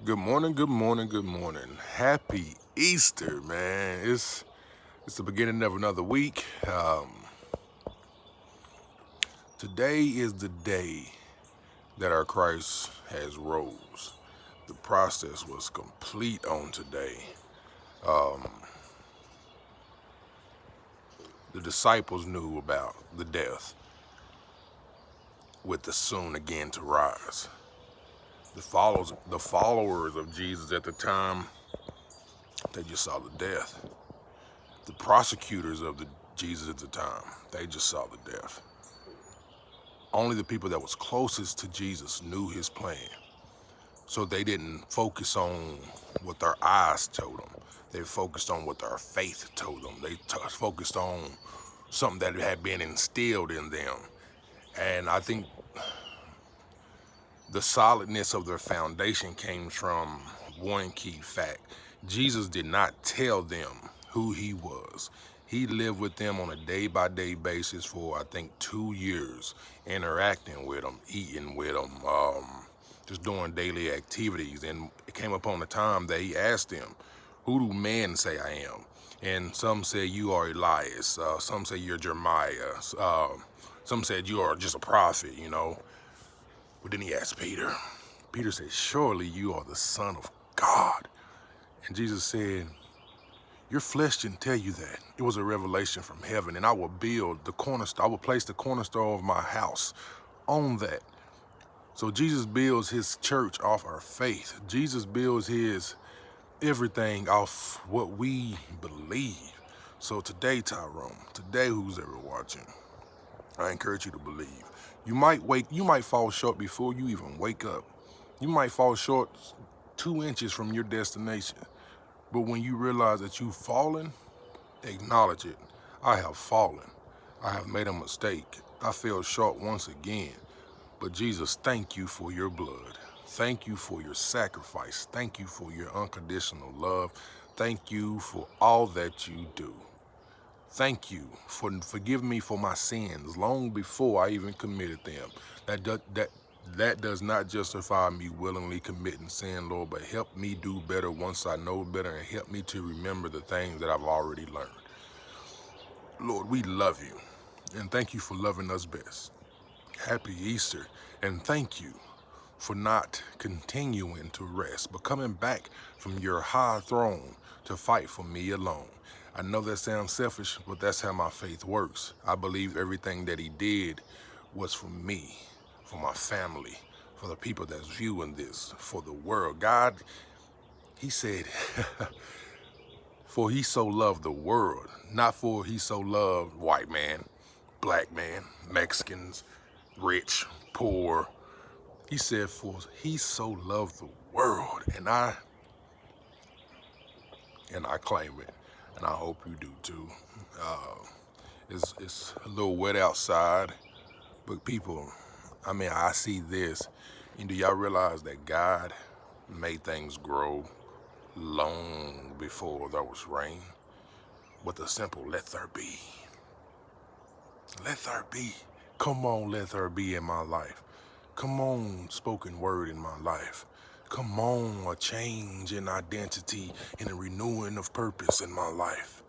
Good morning, good morning, good morning. Happy Easter, man. It's the beginning of another week. Today is the day that our Christ has rose. The process was complete on today. The disciples knew about the death with the soon again to rise. The followers of Jesus at the time, they just saw the death. The prosecutors of the Jesus at the time, they just saw the death. Only the people that was closest to Jesus knew his plan. So they didn't focus on what their eyes told them. They focused on what their faith told them. They focused on something that had been instilled in them. And I think the solidness of their foundation came from one key fact. Jesus did not tell them who he was. He lived with them on a day-by-day basis for, I think, 2 years, interacting with them, eating with them, just doing daily activities. And it came upon a time that he asked them, who do men say I am? And some say you are Elias. Some say you're Jeremiah. Some said you are just a prophet, you know. But then he asked Peter. Peter said, surely you are the Son of God. And Jesus said, your flesh didn't tell you that. It was a revelation from heaven, and I will build the cornerstone. I will place the cornerstone of my house on that. So Jesus builds his church off our faith. Jesus builds his everything off what we believe. So today, Tyrone, today who's ever watching, I encourage you to believe. You might fall short before you even wake up. You might fall short 2 inches from your destination. But when you realize that you've fallen, acknowledge it. I have fallen. I have made a mistake. I fell short once again. But Jesus, thank you for your blood. Thank you for your sacrifice. Thank you for your unconditional love. Thank you for all that you do. Thank you for forgiving me for my sins long before I even committed them. That does not justify me willingly committing sin, Lord, but help me do better once I know better, and help me to remember the things that I've already learned. Lord, we love you, and thank you for loving us best. Happy Easter, and thank you for not continuing to rest, but coming back from your high throne to fight for me alone. I know that sounds selfish, but that's how my faith works. I believe everything that he did was for me, for my family, for the people that's viewing this, for the world. God, he said, for he so loved the world, not for he so loved white man, black man, Mexicans, rich, poor. He said, for he so loved the world, and I claim it, and I hope you do too. It's a little wet outside, but people, I see this, and do y'all realize that God made things grow long before there was rain? With a simple, let there be. Let there be. Come on, let there be in my life. Come on, spoken word in my life. Come on, a change in identity and a renewing of purpose in my life.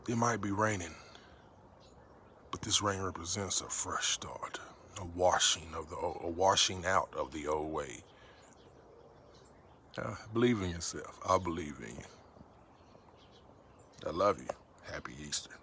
It might be raining, but this rain represents a fresh start, a washing out of the old way. Believe in yourself. I believe in you. I love you. Happy Easter.